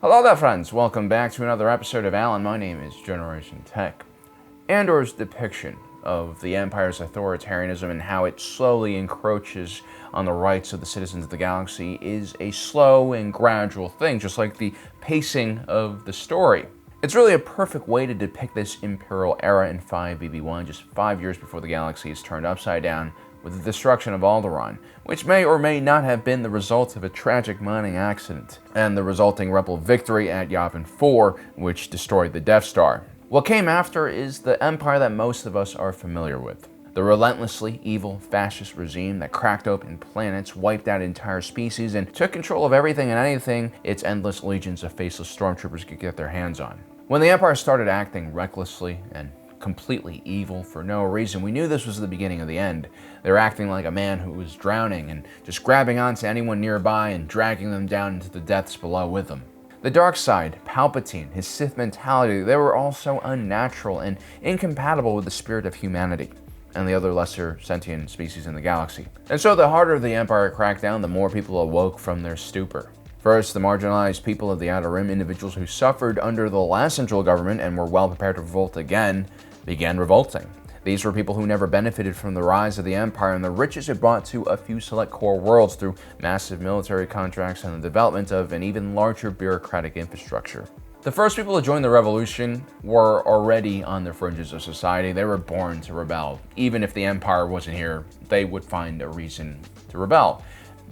Hello there, friends. Welcome back to another episode of Alan. My name is Generation Tech. Andor's depiction of the Empire's authoritarianism and how it slowly encroaches on the rights of the citizens of the galaxy is a slow and gradual thing, just like the pacing of the story. It's really a perfect way to depict this Imperial era in 5BB1, just 5 years before the galaxy is turned upside down with the destruction of Alderaan, which may or may not have been the result of a tragic mining accident, and the resulting rebel victory at Yavin 4, which destroyed the Death Star. What came after is the Empire that most of us are familiar with. The relentlessly evil fascist regime that cracked open planets, wiped out entire species, and took control of everything and anything its endless legions of faceless stormtroopers could get their hands on. When the Empire started acting recklessly and completely evil for no reason, we knew this was the beginning of the end. They were acting like a man who was drowning and just grabbing onto anyone nearby and dragging them down into the depths below with them. The dark side, Palpatine, his Sith mentality, they were all so unnatural and incompatible with the spirit of humanity and the other lesser sentient species in the galaxy. And so the harder the Empire cracked down, the more people awoke from their stupor. First, the marginalized people of the Outer Rim, individuals who suffered under the last central government and were well prepared to revolt again, began revolting. These were people who never benefited from the rise of the Empire and the riches it brought to a few select core worlds through massive military contracts and the development of an even larger bureaucratic infrastructure. The first people to join the revolution were already on the fringes of society. They were born to rebel. Even if the Empire wasn't here, they would find a reason to rebel.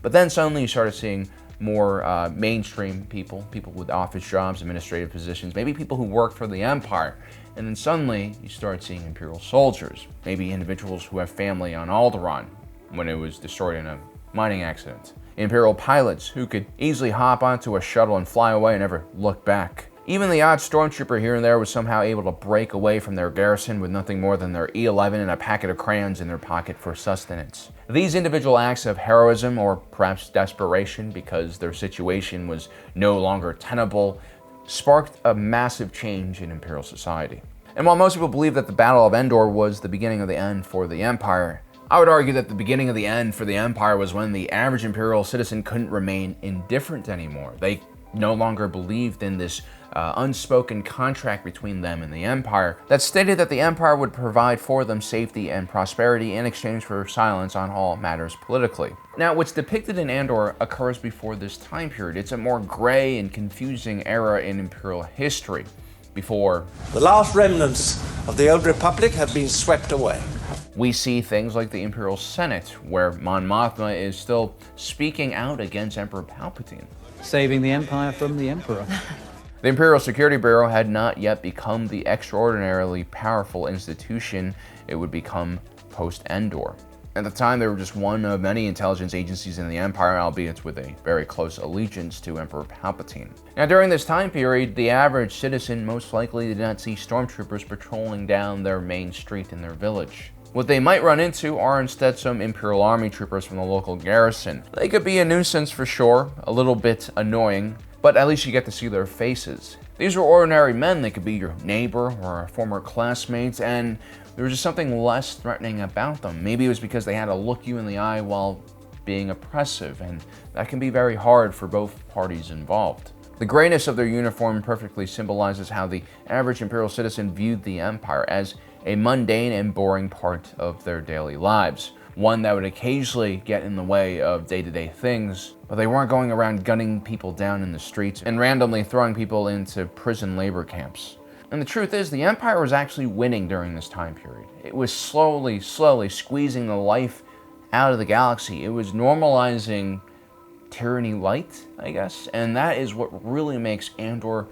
But then suddenly you started seeing more mainstream people with office jobs, administrative positions, maybe people who worked for the Empire. And then suddenly you start seeing Imperial soldiers, maybe individuals who have family on Alderaan when it was destroyed in a mining accident. Imperial pilots who could easily hop onto a shuttle and fly away and never look back. Even the odd stormtrooper here and there was somehow able to break away from their garrison with nothing more than their E11 and a packet of crayons in their pocket for sustenance. These individual acts of heroism, or perhaps desperation because their situation was no longer tenable, sparked a massive change in Imperial society. And while most people believe that the Battle of Endor was the beginning of the end for the Empire, I would argue that the beginning of the end for the Empire was when the average Imperial citizen couldn't remain indifferent anymore. They no longer believed in this unspoken contract between them and the Empire that stated that the Empire would provide for them safety and prosperity in exchange for silence on all matters politically. Now, what's depicted in Andor occurs before this time period. It's a more gray and confusing era in Imperial history, before the last remnants of the old Republic have been swept away. We see things like the Imperial Senate, where Mon Mothma is still speaking out against Emperor Palpatine, saving the Empire from the Emperor. The Imperial Security Bureau had not yet become the extraordinarily powerful institution it would become post-Endor. At the time, they were just one of many intelligence agencies in the Empire, albeit with a very close allegiance to Emperor Palpatine. Now, during this time period, the average citizen most likely did not see stormtroopers patrolling down their main street in their village. What they might run into are instead some Imperial Army troopers from the local garrison. They could be a nuisance for sure, a little bit annoying, but at least you get to see their faces. These were ordinary men. They could be your neighbor or a former classmate, and there was just something less threatening about them. Maybe it was because they had to look you in the eye while being oppressive, and that can be very hard for both parties involved. The grayness of their uniform perfectly symbolizes how the average Imperial citizen viewed the Empire as a mundane and boring part of their daily lives. One that would occasionally get in the way of day-to-day things, but they weren't going around gunning people down in the streets and randomly throwing people into prison labor camps. And the truth is, the Empire was actually winning during this time period. It was slowly squeezing the life out of the galaxy. It was normalizing tyranny light, I guess, and that is what really makes Andor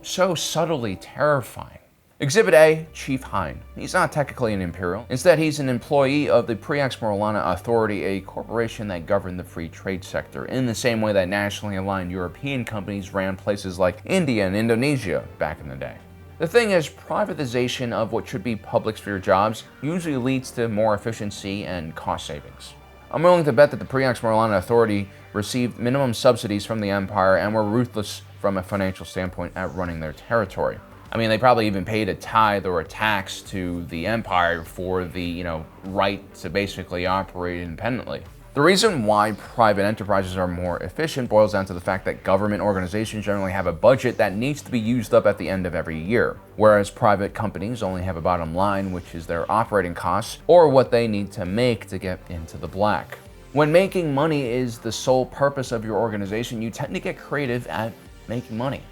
so subtly terrifying. Exhibit A, Chief Hein. He's not technically an Imperial. Instead, he's an employee of the Privatized Authority, a corporation that governed the free trade sector in the same way that nationally aligned European companies ran places like India and Indonesia back in the day. The thing is, privatization of what should be public sphere jobs usually leads to more efficiency and cost savings. I'm willing to bet that the Privatized Authority received minimum subsidies from the Empire and were ruthless from a financial standpoint at running their territory. I mean, they probably even paid a tithe or a tax to the Empire for the, right to basically operate independently. The reason why private enterprises are more efficient boils down to the fact that government organizations generally have a budget that needs to be used up at the end of every year, whereas private companies only have a bottom line, which is their operating costs or what they need to make to get into the black. When making money is the sole purpose of your organization, you tend to get creative at making money.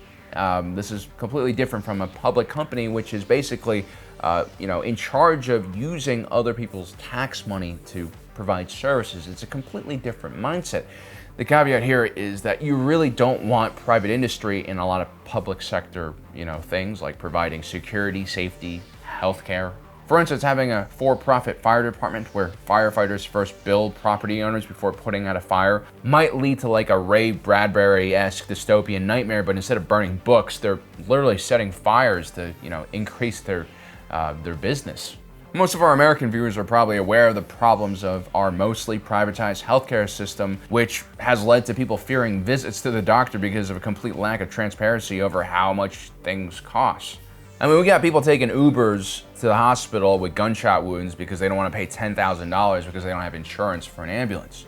This is completely different from a public company, which is basically in charge of using other people's tax money to provide services. It's a completely different mindset. The caveat here is that you really don't want private industry in a lot of public sector, things like providing security, safety, healthcare. For instance, having a for-profit fire department where firefighters first build property owners before putting out a fire might lead to like a Ray Bradbury-esque dystopian nightmare, but instead of burning books, they're literally setting fires to, increase their business. Most of our American viewers are probably aware of the problems of our mostly privatized healthcare system, which has led to people fearing visits to the doctor because of a complete lack of transparency over how much things cost. I mean, we got people taking Ubers to the hospital with gunshot wounds because they don't want to pay $10,000 because they don't have insurance for an ambulance.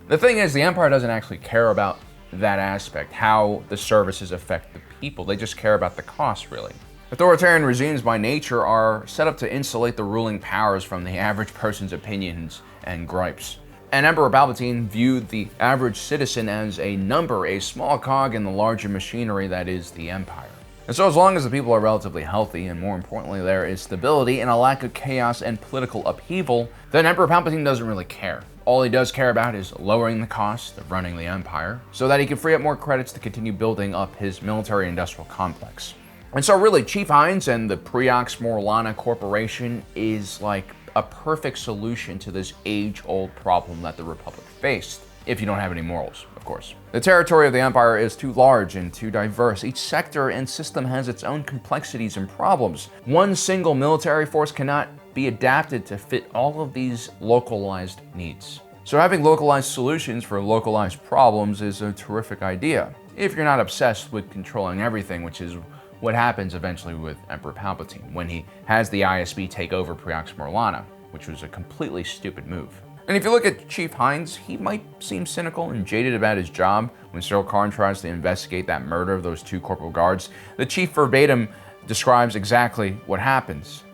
The thing is, the empire doesn't actually care about that aspect, how the services affect the people. They just care about the cost, really. Authoritarian regimes by nature are set up to insulate the ruling powers from the average person's opinions and gripes. And Emperor Palpatine viewed the average citizen as a number, a small cog in the larger machinery that is the empire. And so as long as the people are relatively healthy, and more importantly there is stability and a lack of chaos and political upheaval, then Emperor Palpatine doesn't really care. All he does care about is lowering the cost of running the empire so that he can free up more credits to continue building up his military-industrial complex. And so really, Chief Hines and the Preox Morlana Corporation is like a perfect solution to this age-old problem that the Republic faced, if you don't have any morals, of course. The territory of the Empire is too large and too diverse. Each sector and system has its own complexities and problems. One single military force cannot be adapted to fit all of these localized needs. So having localized solutions for localized problems is a terrific idea, if you're not obsessed with controlling everything, which is what happens eventually with Emperor Palpatine when he has the ISB take over Preox Morlana, which was a completely stupid move. And if you look at Chief Hines, he might seem cynical and jaded about his job. When Cyril Karn tries to investigate that murder of those 2 corporal guards, the chief verbatim describes exactly what happens.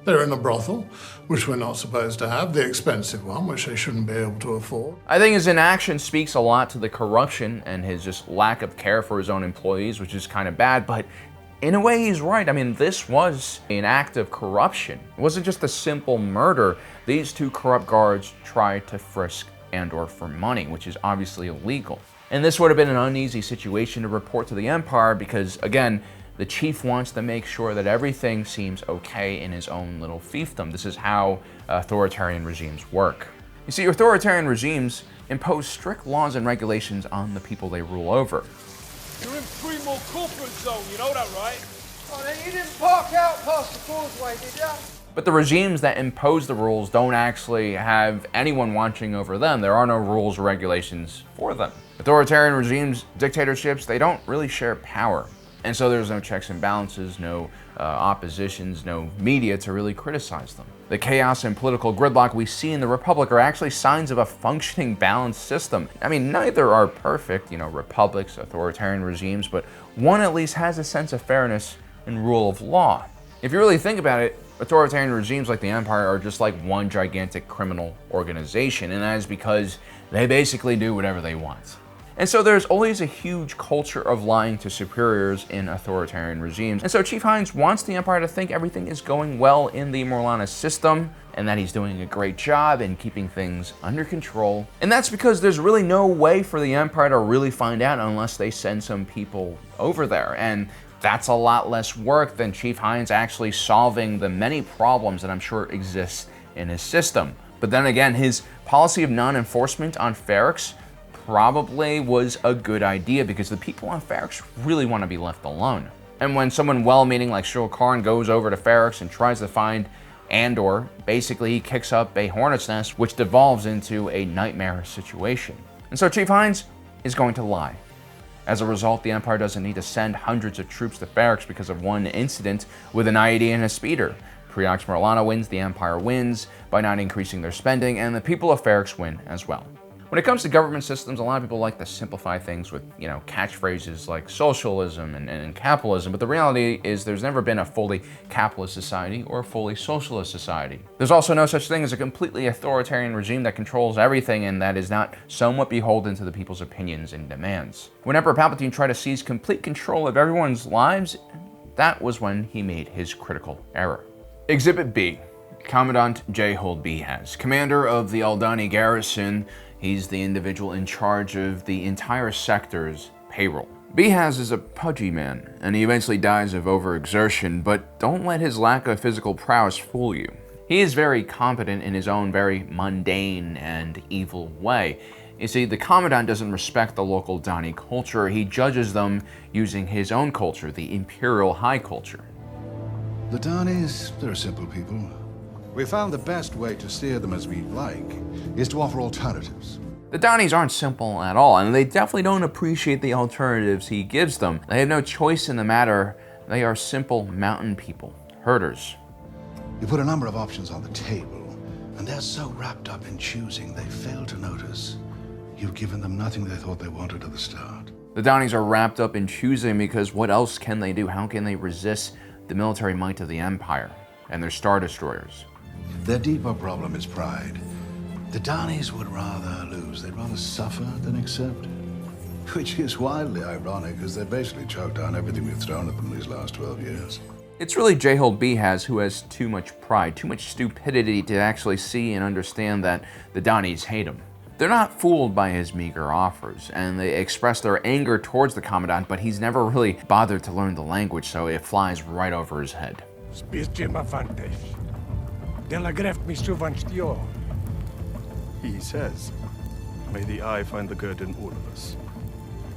They're in a brothel, which we're not supposed to have, the expensive one, which they shouldn't be able to afford. I think his inaction speaks a lot to the corruption and his just lack of care for his own employees, which is kind of bad, but in a way, he's right. I mean, this was an act of corruption. It wasn't just a simple murder. These 2 corrupt guards tried to frisk Andor for money, which is obviously illegal. And this would have been an uneasy situation to report to the Empire because, again, the chief wants to make sure that everything seems okay in his own little fiefdom. This is how authoritarian regimes work. You see, authoritarian regimes impose strict laws and regulations on the people they rule over. You're in Primo corporate zone, you know that, right? Oh, then you didn't park out past the causeway, did ya? But the regimes that impose the rules don't actually have anyone watching over them. There are no rules or regulations for them. Authoritarian regimes, dictatorships, they don't really share power. And so there's no checks and balances, no oppositions, no media to really criticize them. The chaos and political gridlock we see in the Republic are actually signs of a functioning, balanced system. I mean, neither are perfect, republics, authoritarian regimes, but one at least has a sense of fairness and rule of law. If you really think about it, authoritarian regimes like the Empire are just like one gigantic criminal organization, and that is because they basically do whatever they want. And so there's always a huge culture of lying to superiors in authoritarian regimes. And so Chief Hines wants the Empire to think everything is going well in the Morlana system and that he's doing a great job in keeping things under control. And that's because there's really no way for the Empire to really find out unless they send some people over there. And that's a lot less work than Chief Hines actually solving the many problems that I'm sure exist in his system. But then again, his policy of non-enforcement on Ferrix probably was a good idea because the people on Ferrix really want to be left alone. And when someone well-meaning like Cyril Karn goes over to Ferrix and tries to find Andor, basically he kicks up a hornet's nest, which devolves into a nightmare situation. And so Chief Hines is going to lie. As a result, the Empire doesn't need to send hundreds of troops to Ferrix because of one incident with an IED and a speeder. Preox Morlana wins, the Empire wins by not increasing their spending, and the people of Ferrix win as well. When it comes to government systems, a lot of people like to simplify things with, catchphrases like socialism and capitalism, but the reality is there's never been a fully capitalist society or a fully socialist society. There's also no such thing as a completely authoritarian regime that controls everything and that is not somewhat beholden to the people's opinions and demands. When Emperor Palpatine tried to seize complete control of everyone's lives, that was when he made his critical error. Exhibit B. Commandant J-Hold Behaz, commander of the Aldhani garrison. He's the individual in charge of the entire sector's payroll. Behaz is a pudgy man, and he eventually dies of overexertion, but don't let his lack of physical prowess fool you. He is very competent in his own very mundane and evil way. You see, the Commandant doesn't respect the local Dani culture, he judges them using his own culture, the Imperial high culture. The Danis, they're simple people. We found the best way to steer them as we'd like is to offer alternatives. The Danis aren't simple at all, and they definitely don't appreciate the alternatives he gives them. They have no choice in the matter. They are simple mountain people, herders. You put a number of options on the table, and they're so wrapped up in choosing they fail to notice you've given them nothing they thought they wanted at the start. The Danis are wrapped up in choosing because what else can they do? How can they resist the military might of the Empire and their Star Destroyers? Their deeper problem is pride. The Danis would rather lose. They'd rather suffer than accept. Which is wildly ironic, because they basically choked down everything we've thrown at them these last 12 years. It's really J-Hold Behaz who has too much pride, too much stupidity to actually see and understand that the Danis hate him. They're not fooled by his meager offers, and they express their anger towards the Commandant, but he's never really bothered to learn the language, so it flies right over his head. He says, may the eye find the good in all of us.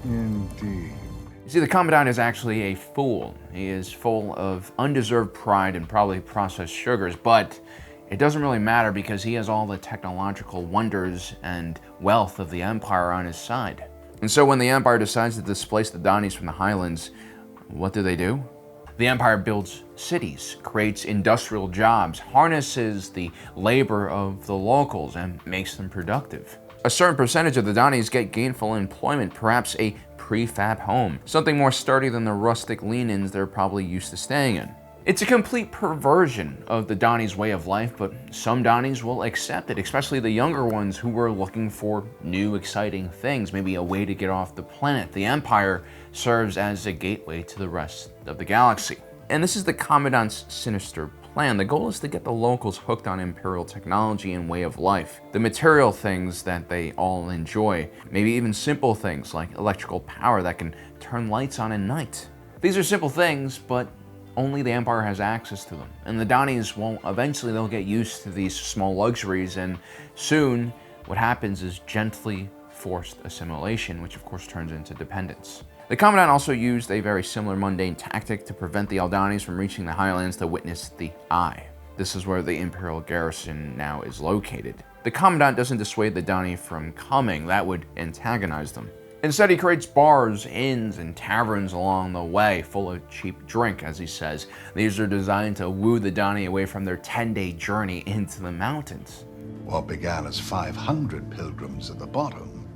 Indeed. You see, the Commandant is actually a fool. He is full of undeserved pride and probably processed sugars, but it doesn't really matter because he has all the technological wonders and wealth of the Empire on his side. And so when the Empire decides to displace the Danis from the Highlands, what do? The Empire builds cities, creates industrial jobs, harnesses the labor of the locals, and makes them productive. A certain percentage of the Danis get gainful employment, perhaps a prefab home, something more sturdy than the rustic lean-ins they're probably used to staying in. It's a complete perversion of the Danis' way of life, but some Danis will accept it, especially the younger ones who were looking for new, exciting things, maybe a way to get off the planet. The Empire serves as a gateway to the rest of the galaxy. And this is the Commandant's sinister plan. The goal is to get the locals hooked on Imperial technology and way of life. The material things that they all enjoy, maybe even simple things like electrical power that can turn lights on at night. These are simple things, but only the Empire has access to them. And the Danis won't, eventually they'll get used to these small luxuries, and soon what happens is gently forced assimilation, which of course turns into dependence. The Commandant also used a very similar mundane tactic to prevent the Aldhanis from reaching the Highlands to witness the Eye. This is where the Imperial garrison now is located. The Commandant doesn't dissuade the Dani from coming, that would antagonize them. Instead, he creates bars, inns, and taverns along the way, full of cheap drink, as he says. These are designed to woo the Dani away from their 10-day journey into the mountains. What began as 500 pilgrims at the bottom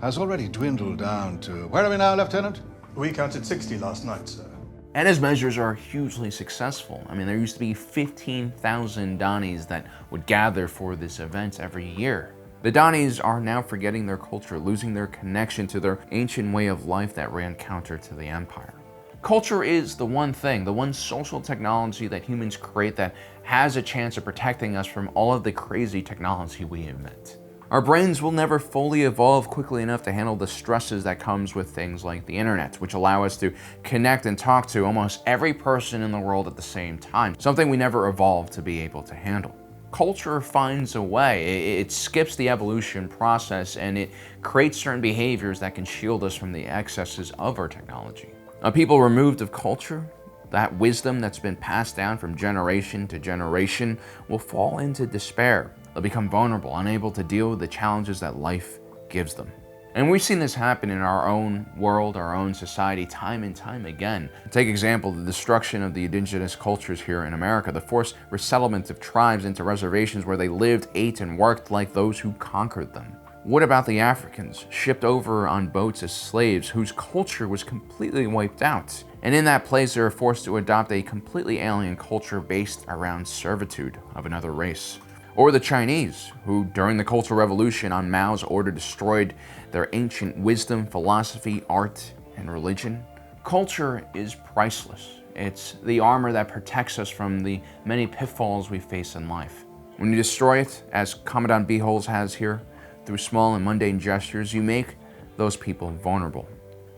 has already dwindled down to... Where are we now, Lieutenant? We counted 60 last night, sir. And his measures are hugely successful. I mean, there used to be 15,000 Danis that would gather for this event every year. The Danis are now forgetting their culture, losing their connection to their ancient way of life that ran counter to the Empire. Culture is the one thing, the one social technology that humans create that has a chance of protecting us from all of the crazy technology we invent. Our brains will never fully evolve quickly enough to handle the stresses that comes with things like the internet, which allow us to connect and talk to almost every person in the world at the same time, something we never evolved to be able to handle. Culture finds a way. It skips the evolution process and it creates certain behaviors that can shield us from the excesses of our technology. A people removed of culture, that wisdom that's been passed down from generation to generation, will fall into despair. They'll become vulnerable, unable to deal with the challenges that life gives them. And we've seen this happen in our own world, our own society, time and time again. Take example, the destruction of the indigenous cultures here in America, the forced resettlement of tribes into reservations where they lived, ate, and worked like those who conquered them. What about the Africans, shipped over on boats as slaves, whose culture was completely wiped out? And in that place, they were forced to adopt a completely alien culture based around servitude of another race. Or the Chinese, who during the Cultural Revolution on Mao's order destroyed their ancient wisdom, philosophy, art, and religion. Culture is priceless. It's the armor that protects us from the many pitfalls we face in life. When you destroy it, as Commandant Beholds has here, through small and mundane gestures, you make those people vulnerable.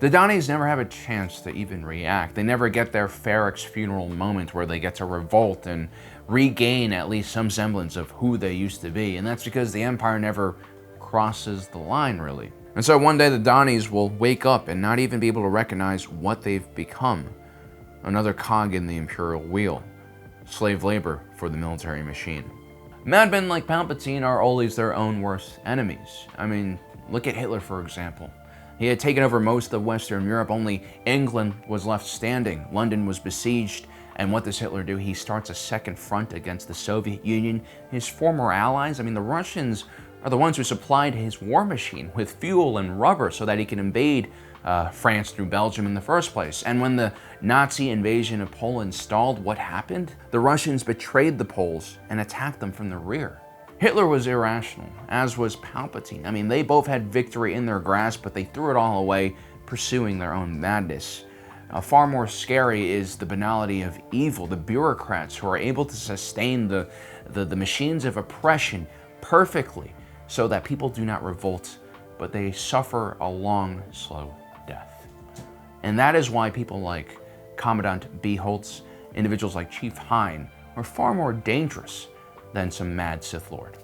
The Donnies never have a chance to even react. They never get their Ferrex's funeral moment where they get to revolt and regain at least some semblance of who they used to be. And that's because the Empire never crosses the line, really. And so one day the Donnies will wake up and not even be able to recognize what they've become. Another cog in the Imperial wheel. Slave labor for the military machine. Madmen like Palpatine are always their own worst enemies. I mean, look at Hitler, for example. He had taken over most of Western Europe, only England was left standing. London was besieged, and what does Hitler do? He starts a second front against the Soviet Union, his former allies. I mean, the Russians are the ones who supplied his war machine with fuel and rubber so that he can invade France through Belgium in the first place. And when the Nazi invasion of Poland stalled, what happened? The Russians betrayed the Poles and attacked them from the rear. Hitler was irrational, as was Palpatine. I mean, they both had victory in their grasp, but they threw it all away, pursuing their own madness. Far more scary is the banality of evil, the bureaucrats who are able to sustain the machines of oppression perfectly so that people do not revolt, but they suffer a long, slow death. And that is why people like Commandant Beholtz, individuals like Chief Hein, are far more dangerous than some mad Sith Lord.